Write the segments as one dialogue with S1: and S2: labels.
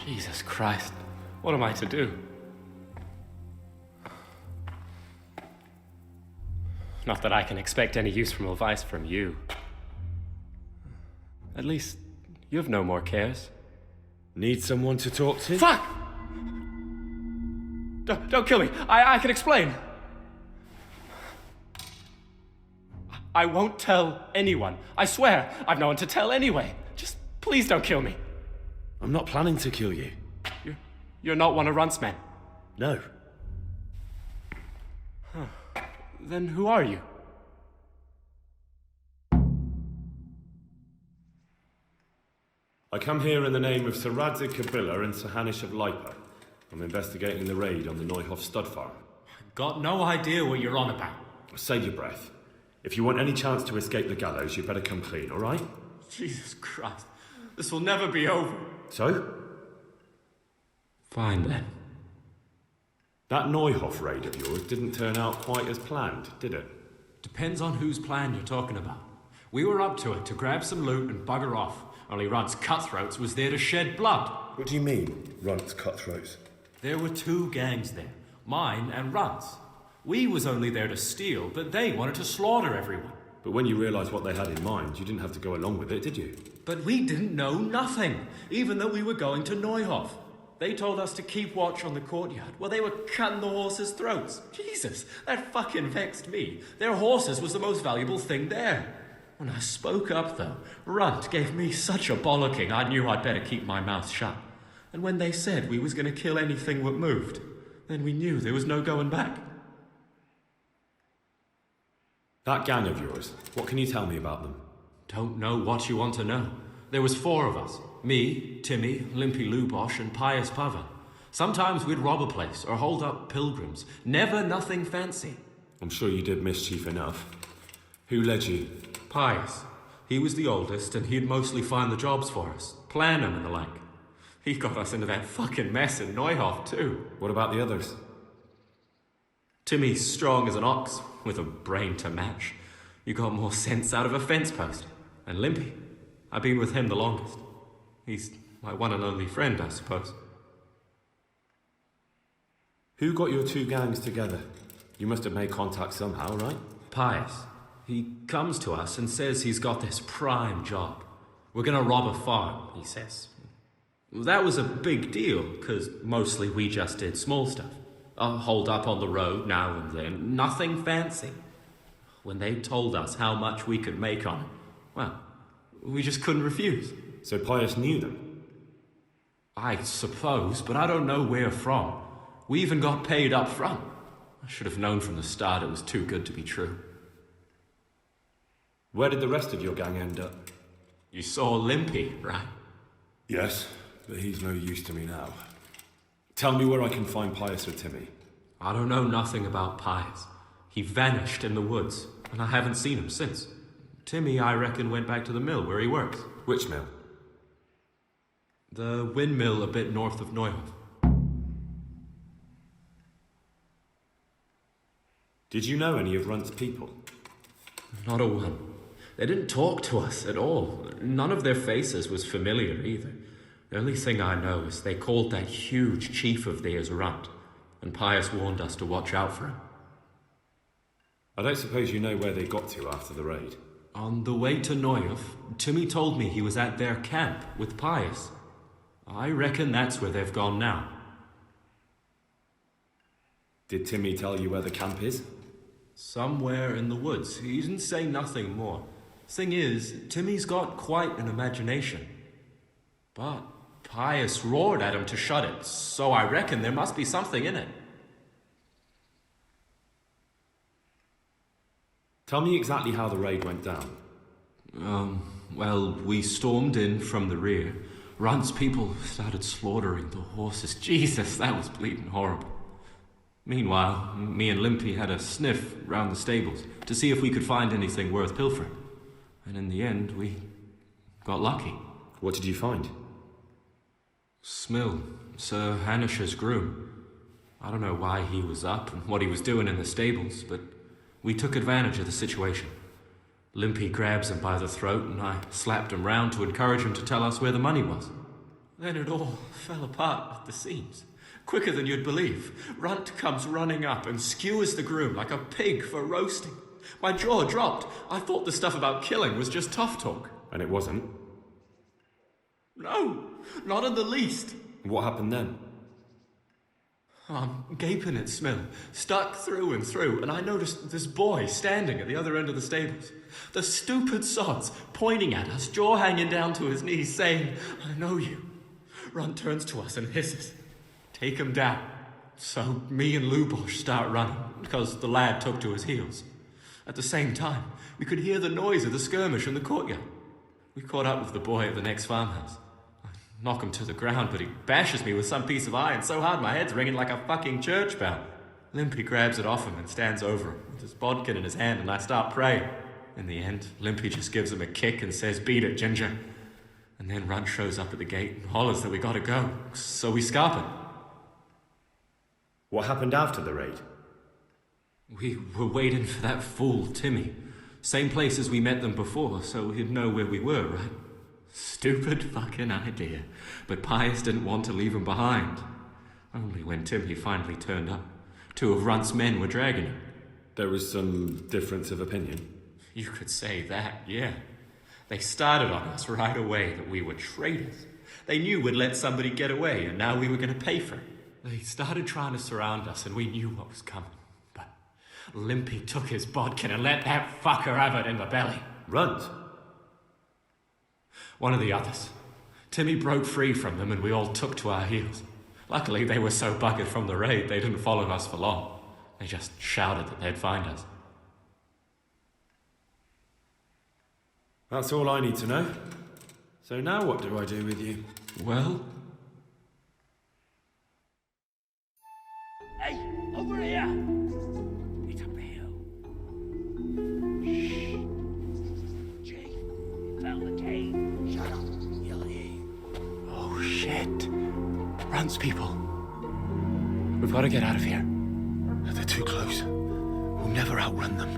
S1: Jesus Christ, what am I to do? Not that I can expect any useful advice from you. At least, you've no more cares.
S2: Need someone to talk to?
S1: Fuck! Don't kill me. I can explain. I won't tell anyone. I swear, I've no one to tell anyway. Just please don't kill me.
S2: I'm not planning to kill you.
S1: You're not one of Runt's men.
S2: No.
S1: Then who are you?
S2: I come here in the name of Sir Radzig Kabila and Sir Hanish of Lipa. I'm investigating the raid on the Neuhof stud farm.
S3: Got no idea what you're on about.
S2: Save your breath. If you want any chance to escape the gallows, you better come clean, all right?
S1: Jesus Christ. This will never be over.
S2: So?
S1: Fine then.
S2: That Neuhof raid of yours didn't turn out quite as planned, did it?
S3: Depends on whose plan you're talking about. We were up to it to grab some loot and bugger off. Only Runt's cutthroats was there to shed blood.
S2: What do you mean, Runt's cutthroats?
S3: There were two gangs there, mine and Runt's. We was only there to steal, but they wanted to slaughter everyone.
S2: But when you realised what they had in mind, you didn't have to go along with it, did you?
S3: But we didn't know nothing, even though we were going to Neuhof. They told us to keep watch on the courtyard while they were cutting the horses' throats. Jesus, that fucking vexed me. Their horses was the most valuable thing there. When I spoke up, though, Runt gave me such a bollocking I knew I'd better keep my mouth shut. And when they said we was going to kill anything that moved, then we knew there was no going back.
S2: That gang of yours, what can you tell me about them?
S3: Don't know what you want to know. There was 4 of us. Me, Timmy, Limpy Lubosh, and Pius Pavan. Sometimes we'd rob a place or hold up pilgrims. Never nothing fancy.
S2: I'm sure you did mischief enough. Who led you?
S3: Pius. He was the oldest, and he'd mostly find the jobs for us. Plan 'em and the like. He got us into that fucking mess in Neuhof, too.
S2: What about the others?
S3: Timmy's strong as an ox, with a brain to match. You got more sense out of a fence post. And Limpy, I've been with him the longest. He's my one and only friend, I suppose.
S2: Who got your 2 gangs together? You must have made contact somehow, right?
S3: Pius. He comes to us and says he's got this prime job. We're gonna rob a farm, he says. That was a big deal, because mostly we just did small stuff. Hold up on the road now and then, nothing fancy. When they told us how much we could make on it, well, we just couldn't refuse.
S2: So Pius knew them?
S3: I suppose, but I don't know where from. We even got paid up front. I should have known from the start it was too good to be true.
S2: Where did the rest of your gang end up?
S3: You saw Limpy, right?
S2: Yes, but he's no use to me now. Tell me where I can find Pius or Timmy.
S3: I don't know nothing about Pius. He vanished in the woods, and I haven't seen him since. Timmy, I reckon, went back to the mill where he works.
S2: Which mill?
S3: The windmill a bit north of Neuhof.
S2: Did you know any of Runt's people?
S3: Not a one. They didn't talk to us at all. None of their faces was familiar either. The only thing I know is they called that huge chief of theirs Runt, and Pius warned us to watch out for him.
S2: I don't suppose you know where they got to after the raid?
S3: On the way to Neuhof, Timmy told me he was at their camp with Pius. I reckon that's where they've gone now.
S2: Did Timmy tell you where the camp is?
S3: Somewhere in the woods. He didn't say nothing more. Thing is, Timmy's got quite an imagination. But Pius roared at him to shut it, so I reckon there must be something in it.
S2: Tell me exactly how the raid went down.
S3: Well, we stormed in from the rear. Runt's people started slaughtering the horses. Jesus, that was bleeding horrible. Meanwhile, me and Limpy had a sniff round the stables to see if we could find anything worth pilfering. And in the end, we got lucky.
S2: What did you find?
S3: Smill, Sir Hanish's groom. I don't know why he was up and what he was doing in the stables, but we took advantage of the situation. Limpy grabs him by the throat and I slapped him round to encourage him to tell us where the money was. Then it all fell apart at the seams. Quicker than you'd believe. Runt comes running up and skewers the groom like a pig for roasting. My jaw dropped. I thought the stuff about killing was just tough talk.
S2: And it wasn't?
S3: No, not in the least.
S2: What happened then?
S3: I'm gaping at Smill, stuck through and through, and I noticed this boy standing at the other end of the stables. The stupid sod's pointing at us, jaw hanging down to his knees, saying, "I know you." Runt turns to us and hisses, "Take him down." So me and Lubosh start running, because the lad took to his heels. At the same time, we could hear the noise of the skirmish in the courtyard. We caught up with the boy at the next farmhouse. I knock him to the ground, but he bashes me with some piece of iron so hard my head's ringing like a fucking church bell. Limpy grabs it off him and stands over him with his bodkin in his hand, and I start praying. In the end, Limpy just gives him a kick and says, "Beat it, Ginger." And then Runt shows up at the gate and hollers that we gotta go, so we scarp it.
S2: What happened after the raid?
S3: We were waiting for that fool, Timmy. Same place as we met them before, so he'd know where we were, right? Stupid fucking idea. But Pius didn't want to leave him behind. Only when Timmy finally turned up, two of Runt's men were dragging him.
S2: There was some difference of opinion.
S3: You could say that, yeah. They started on us right away that we were traitors. They knew we'd let somebody get away, and now we were going to pay for it. They started trying to surround us, and we knew what was coming. But Limpy took his bodkin and let that fucker have it in the belly.
S2: Runt?
S3: One of the others. Timmy broke free from them, and we all took to our heels. Luckily, they were so buggered from the raid, they didn't follow us for long. They just shouted that they'd find us.
S2: That's all I need to know. So now what do I do with you?
S3: Well,
S4: Hey, over here! It's up the hill. Shh. Jake, we found the cave. Shut up. He'll hear you.
S1: Oh shit. Runt's people. We've got to get out of here.
S4: They're too close. We'll never outrun them.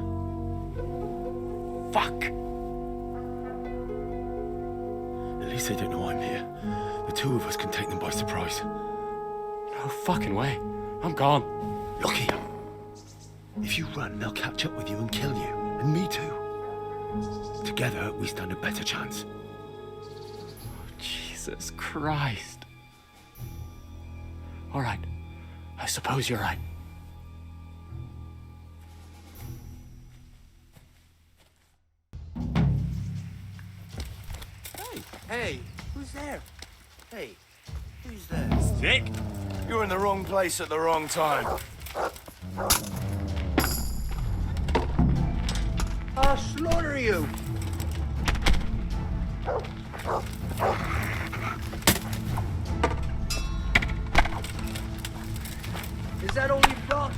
S1: Fuck!
S4: At least they don't know I'm here. The two of us can take them by surprise.
S1: No fucking way. I'm gone.
S4: Look here. If you run, they'll catch up with you and kill you. And me too. Together, we stand a better chance.
S1: Jesus Christ. All right. I suppose you're right.
S5: Hey, who's there? Hey, who's there?
S4: Nick, you're in the wrong place at the wrong time.
S5: I'll slaughter you! Is that all you've got?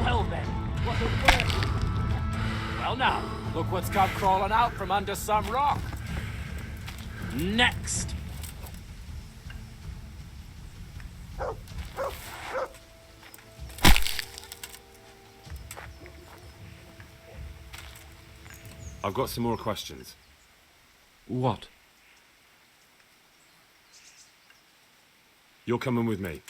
S1: Well then, what a work. Well now, look what's come crawling out from under some rock. Next.
S2: I've got some more questions.
S3: what?
S2: You're coming with me.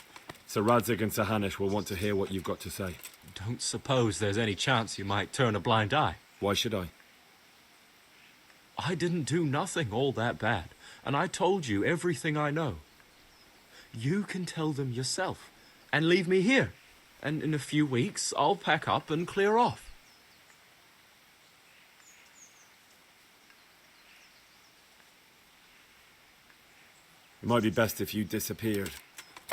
S2: Sir Radzig and Sir Hanush will want to hear what you've got to say.
S3: Don't suppose there's any chance you might turn a blind eye.
S2: Why should I?
S3: I didn't do nothing all that bad, and I told you everything I know. You can tell them yourself, and leave me here. And in a few weeks, I'll pack up and clear off.
S2: It might be best if you disappeared.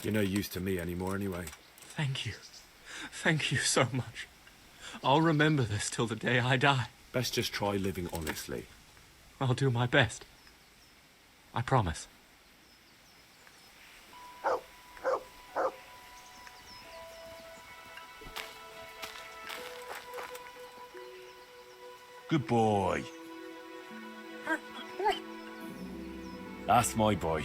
S2: You're no use to me anymore anyway.
S3: Thank you. Thank you so much. I'll remember this till the day I die.
S2: Best just try living honestly.
S3: I'll do my best. I promise.
S4: Good boy. That's my boy.